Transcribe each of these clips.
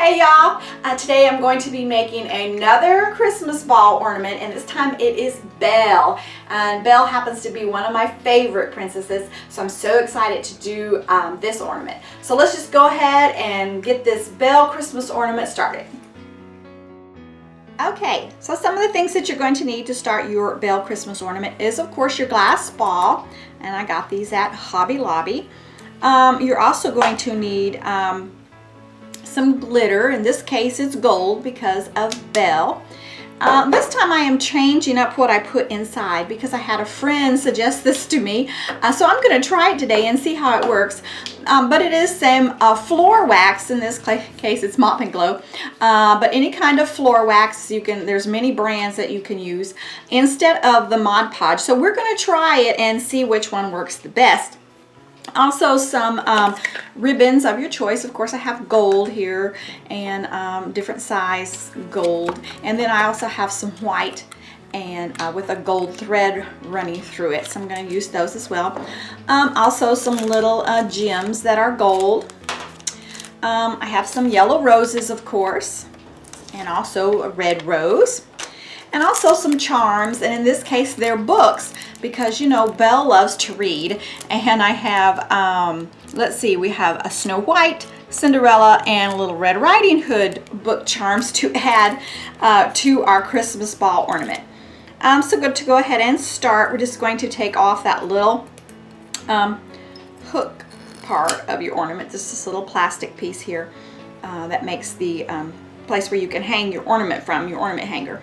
Hey y'all, today I'm going to be making another Christmas ball ornament, and this time it is Belle. And Belle happens to be one of my favorite princesses, so I'm so excited to do this ornament. So let's just go ahead and get this Belle Christmas ornament started. Okay, so some of the things that you're going to need to start your Belle Christmas ornament is, of course, your glass ball, and I got these at Hobby Lobby. You're also going to need some glitter. In this case it's gold because of Belle. This time I am changing up what I put inside because I had a friend suggest this to me, so I'm going to try it today and see how it works. But it is some floor wax. In this case it's Mop and Glow, but any kind of floor wax you can, there's many brands that you can use instead of the Mod Podge. So we're going to try it and see which one works the best. Also some ribbons of your choice. Of course I have gold here and different size gold, and then I also have some white and with a gold thread running through it, so I'm going to use those as well. Also some little gems that are gold. I have some yellow roses, of course, and also a red rose, and also some charms, and in this case they're books because, you know, Belle loves to read. And I have, let's see, we have a Snow White, Cinderella, and Little Red Riding Hood book charms to add to our Christmas ball ornament. So good to go ahead and start. We're just going to take off that little hook part of your ornament, just this little plastic piece here that makes the place where you can hang your ornament from, your ornament hanger.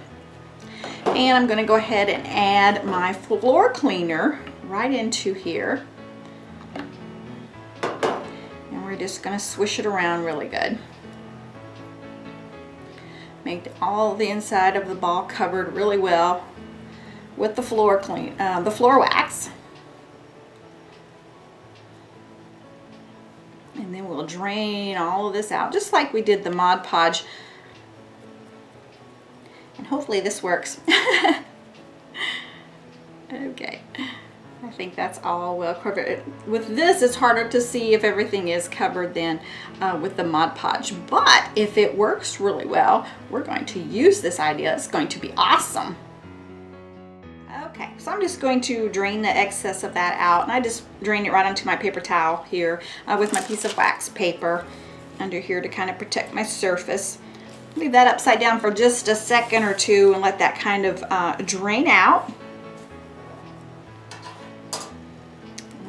And I'm going to go ahead and add my floor cleaner right into here. And we're just going to swish it around really good. Make all the inside of the ball covered really well with the floor wax. And then we'll drain all of this out, just like we did the Mod Podge. And hopefully this works. Okay, I think that's all well covered. With this, it's harder to see if everything is covered than with the Mod Podge. But if it works really well, we're going to use this idea. It's going to be awesome. Okay, so I'm just going to drain the excess of that out, and I just drain it right onto my paper towel here with my piece of wax paper under here to kind of protect my surface. Leave that upside down for just a second or two and let that kind of drain out.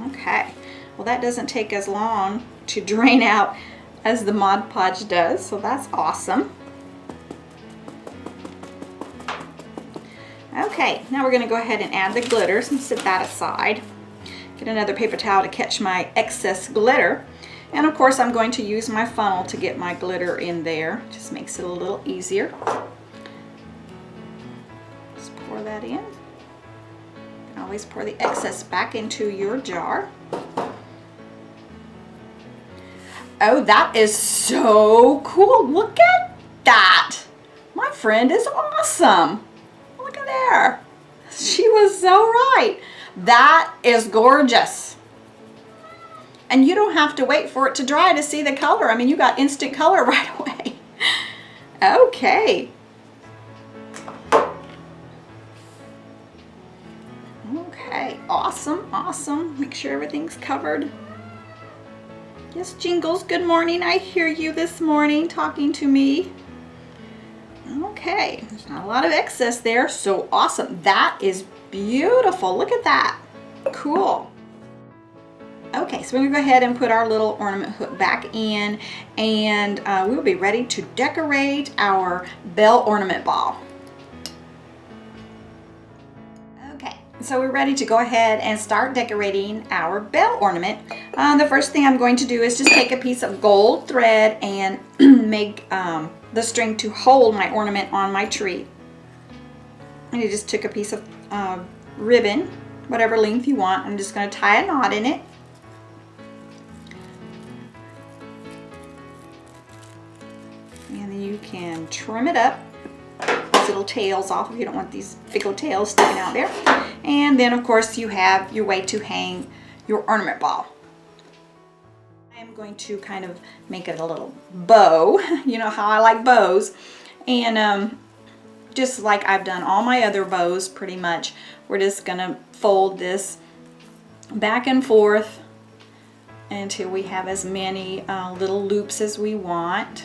Okay, well that doesn't take as long to drain out as the Mod Podge does, so that's awesome. Okay, now we're going to go ahead and add the glitters and set that aside. Get another paper towel to catch my excess glitter. And of course I'm going to use my funnel to get my glitter in there. Just makes it a little easier. Just pour that in. You can always pour the excess back into your jar. Oh, that is so cool. Look at that. My friend is awesome. Look at there. She was so right. That is gorgeous. And you don't have to wait for it to dry to see the color. I mean, you got instant color right away. Okay. Okay, awesome, awesome. Make sure everything's covered. Yes, Jingles, good morning. I hear you this morning talking to me. Okay, there's not a lot of excess there, so awesome. That is beautiful. Look at that. Cool. Okay, so we're going to go ahead and put our little ornament hook back in, and we'll be ready to decorate our Belle ornament ball. Okay, so we're ready to go ahead and start decorating our Belle ornament. The first thing I'm going to do is just take a piece of gold thread and make the string to hold my ornament on my tree. And I just took a piece of ribbon, whatever length you want. I'm just going to tie a knot in it. And then you can trim it up, these little tails off if you don't want these big old tails sticking out there. And then of course you have your way to hang your ornament ball. I'm I'm going to kind of make it a little bow. You know how I like bows. And just like I've done all my other bows pretty much, we're just gonna fold this back and forth until we have as many little loops as we want.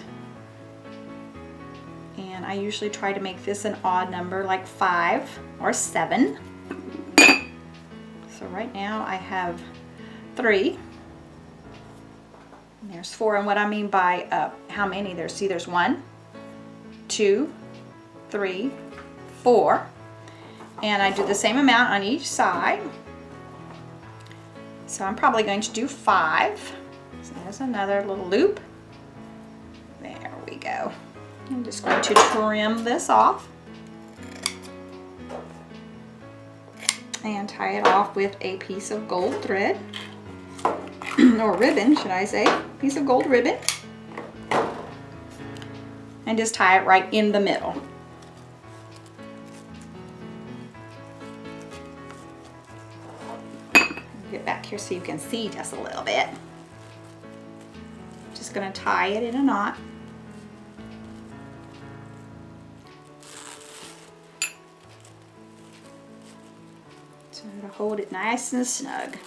And I usually try to make this an odd number, like 5 or 7. So right now I have 3. And there's 4, and what I mean by how many, there's 1, 2, 3, 4, and I do the same amount on each side. So I'm probably going to do 5. So there's another little loop. There we go. I'm just going to trim this off and tie it off with a piece of gold thread, or ribbon, should I say, piece of gold ribbon, and just tie it right in the middle. Get back here so you can see just a little bit. Just going to tie it in a knot. So to hold it nice and snug.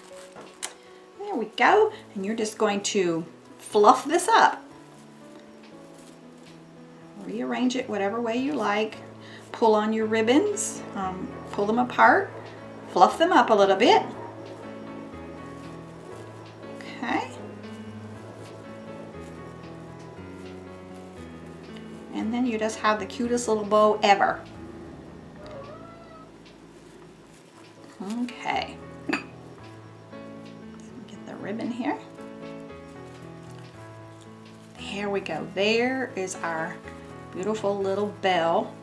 There we go. And you're just going to fluff this up. Rearrange it whatever way you like. Pull on your ribbons, pull them apart, fluff them up a little bit. Okay. And then you just have the cutest little bow ever. Okay. Let's get the ribbon here. There we go. There is our beautiful little Belle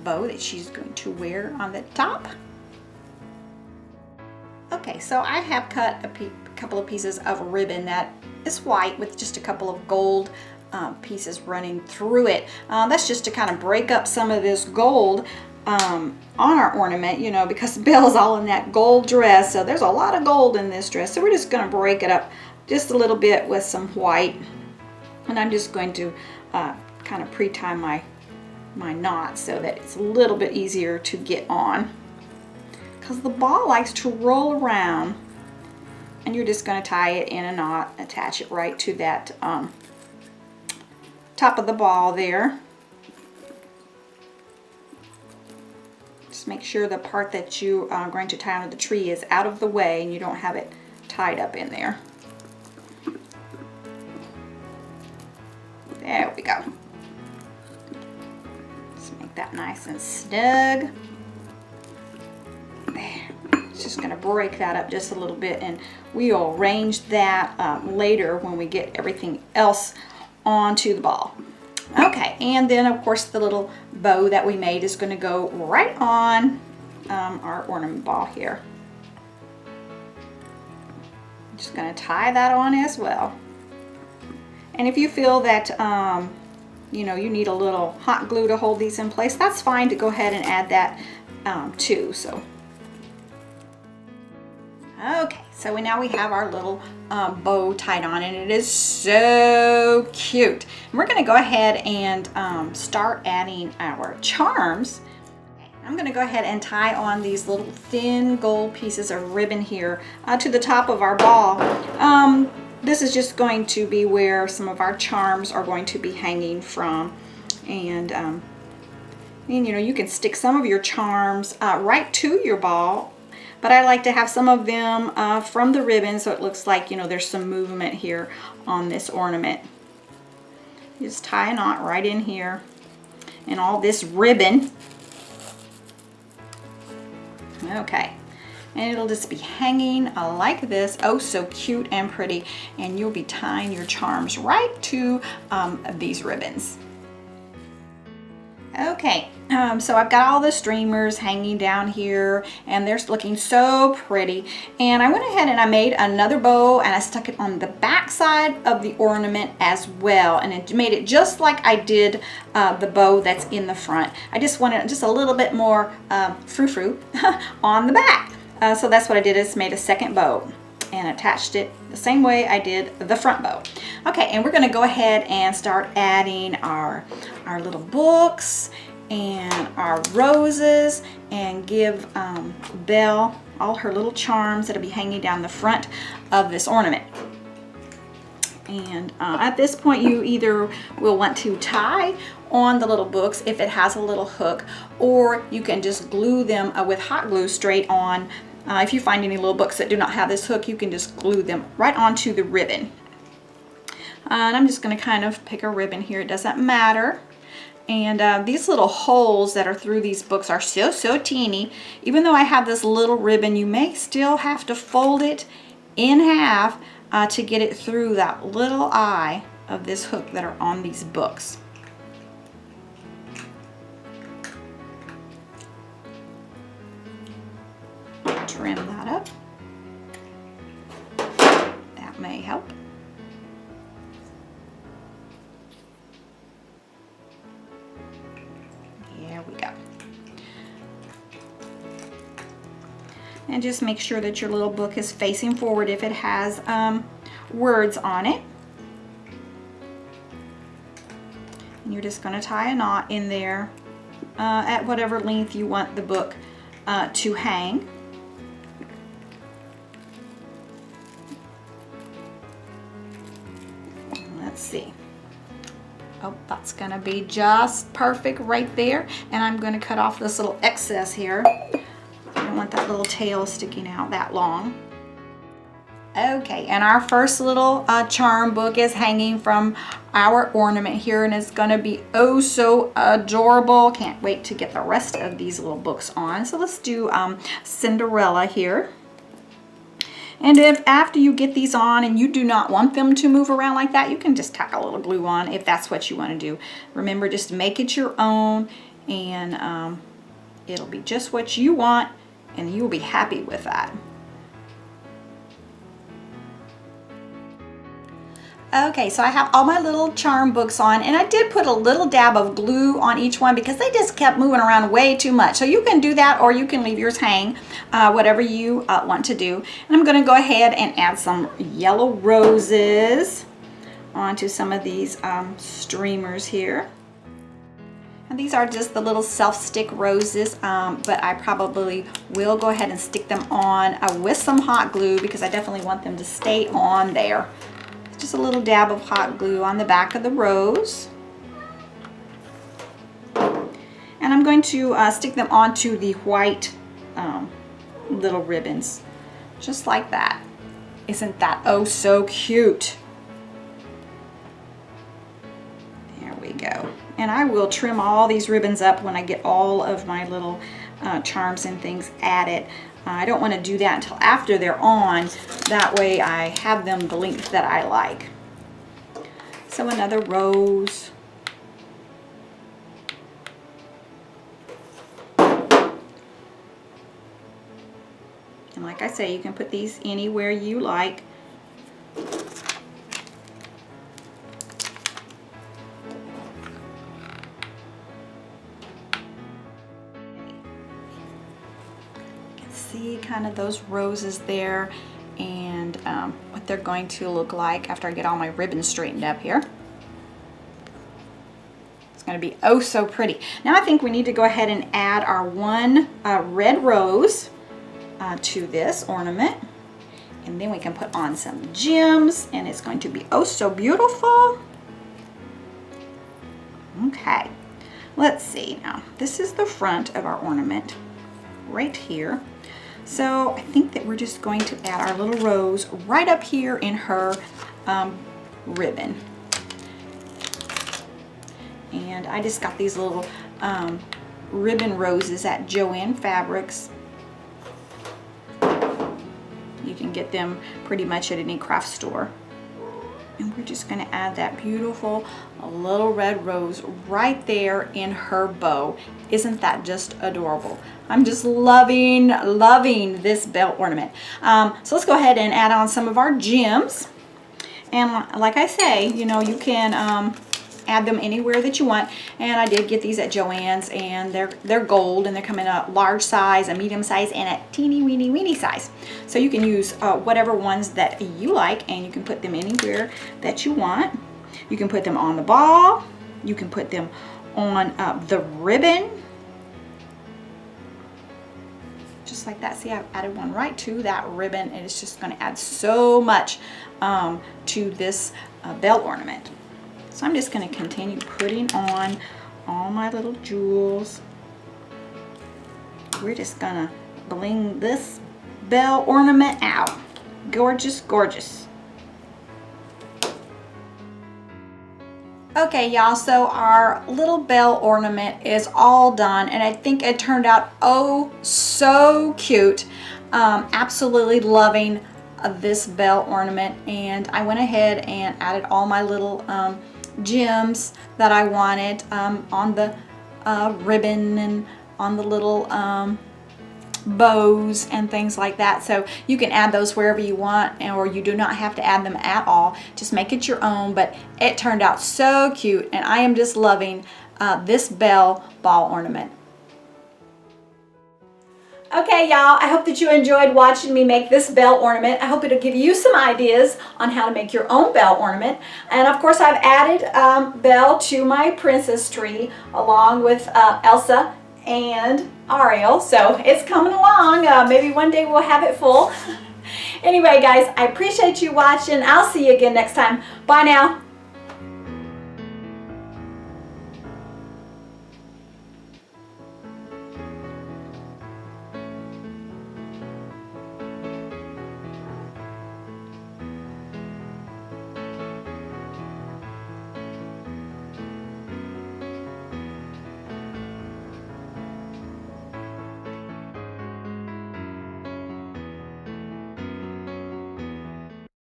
bow that she's going to wear on the top. Okay, so I have cut a couple of pieces of ribbon that is white with just a couple of gold pieces running through it. That's just to kind of break up some of this gold on our ornament, you know, because Belle's all in that gold dress, so there's a lot of gold in this dress. So we're just going to break it up just a little bit with some white, and I'm just going to kind of pre-tie my knot so that it's a little bit easier to get on, because the ball likes to roll around, and you're just going to tie it in a knot, attach it right to that top of the ball there. Just make sure the part that you are going to tie onto the tree is out of the way and you don't have it tied up in there. There we go. Just make that nice and snug. There. It's just going to break that up just a little bit, and we'll arrange that later when we get everything else onto the ball. Okay, and then of course the little bow that we made is going to go right on our ornament ball here. I'm just going to tie that on as well. And if you feel that you know, you need a little hot glue to hold these in place, that's fine to go ahead and add that too. So okay, so now we have our little bow tied on, and it is so cute. And we're going to go ahead and start adding our charms. I'm going to go ahead and tie on these little thin gold pieces of ribbon here to the top of our ball. This is just going to be where some of our charms are going to be hanging from. And you know, you can stick some of your charms right to your ball, but I like to have some of them from the ribbon, so it looks like, you know, there's some movement here on this ornament. You just tie a knot right in here, and all this ribbon. Okay, and it'll just be hanging like this, oh so cute and pretty, and you'll be tying your charms right to these ribbons. Okay, so I've got all the streamers hanging down here, and they're looking so pretty. And I went ahead and I made another bow, and I stuck it on the back side of the ornament as well, and it made it just like I did the bow that's in the front. I just wanted just a little bit more frou-frou on the back. So that's what I did, is made a second bow. and attached it the same way I did the front bow. Okay, and we're going to go ahead and start adding our little books and our roses, and give Belle all her little charms that'll be hanging down the front of this ornament. And at this point, you either will want to tie on the little books if it has a little hook, or you can just glue them with hot glue straight on. If you find any little books that do not have this hook, you can just glue them right onto the ribbon. And I'm just going to kind of pick a ribbon here. It doesn't matter. And these little holes that are through these books are so teeny. Even though I have this little ribbon, you may still have to fold it in half to get it through that little eye of this hook that are on these books. Trim that up. That may help. There we go. And just make sure that your little book is facing forward if it has words on it. And you're just going to tie a knot in there at whatever length you want the book to hang. Let's see. Oh, that's going to be just perfect right there. And I'm going to cut off this little excess here. I don't want that little tail sticking out that long. Okay, and our first little charm book is hanging from our ornament here, and it's going to be oh so adorable. Can't wait to get the rest of these little books on. So let's do Cinderella here. And if after you get these on and you do not want them to move around like that, you can just tack a little glue on if that's what you want to do. Remember, just make it your own, and it'll be just what you want, and you'll be happy with that. Okay, so I have all my little charm books on, and I did put a little dab of glue on each one because they just kept moving around way too much. So you can do that, or you can leave yours hang, whatever you want to do. And I'm going to go ahead and add some yellow roses onto some of these streamers here. And these are just the little self-stick roses, but I probably will go ahead and stick them on with some hot glue because I definitely want them to stay on there. Just a little dab of hot glue on the back of the rose. And I'm going to stick them onto the white little ribbons, just like that. Isn't that oh so cute? There we go. And I will trim all these ribbons up when I get all of my little charms and things added. I don't want to do that until after they're on. That way I have them the length that I like. So another rose. And like I say, you can put these anywhere you like. See kind of those roses there, and what they're going to look like after I get all my ribbons straightened up here. It's going to be oh so pretty. Now I think we need to go ahead and add our one red rose to this ornament, and then we can put on some gems, and it's going to be oh so beautiful. Okay, let's see. Now this is the front of our ornament right here. So I think that we're just going to add our little rose right up here in her ribbon. And I just got these little ribbon roses at Joann Fabrics. You can get them pretty much at any craft store. And we're just going to add that beautiful little red rose right there in her bow. Isn't that just adorable? I'm just loving this Belle ornament. So let's go ahead and add on some of our gems. And like I say, you know, you can add them anywhere that you want. And I did get these at Joann's, and they're gold, and they come in a large size, a medium size, and a teeny weeny weeny size. So you can use whatever ones that you like, and you can put them anywhere that you want. You can put them on the ball. You can put them on the ribbon. Just like that. See, I've added one right to that ribbon, and it's just going to add so much to this bell ornament. So I'm just going to continue putting on all my little jewels. We're just going to bling this bell ornament out. Gorgeous, gorgeous. Okay, y'all, so our little bell ornament is all done, and I think it turned out oh so cute. Absolutely loving this bell ornament, and I went ahead and added all my little gems that I wanted on the ribbon and on the little bows and things like that. So you can add those wherever you want, or you do not have to add them at all. Just make it your own, but it turned out so cute, and I am just loving this bell ball ornament. Okay, y'all, I hope that you enjoyed watching me make this bell ornament. I hope it'll give you some ideas on how to make your own bell ornament. And of course, I've added Belle to my princess tree along with Elsa and Ariel, so it's coming along. Maybe one day we'll have it full. Anyway, guys, I appreciate you watching. I'll see you again next time. Bye now.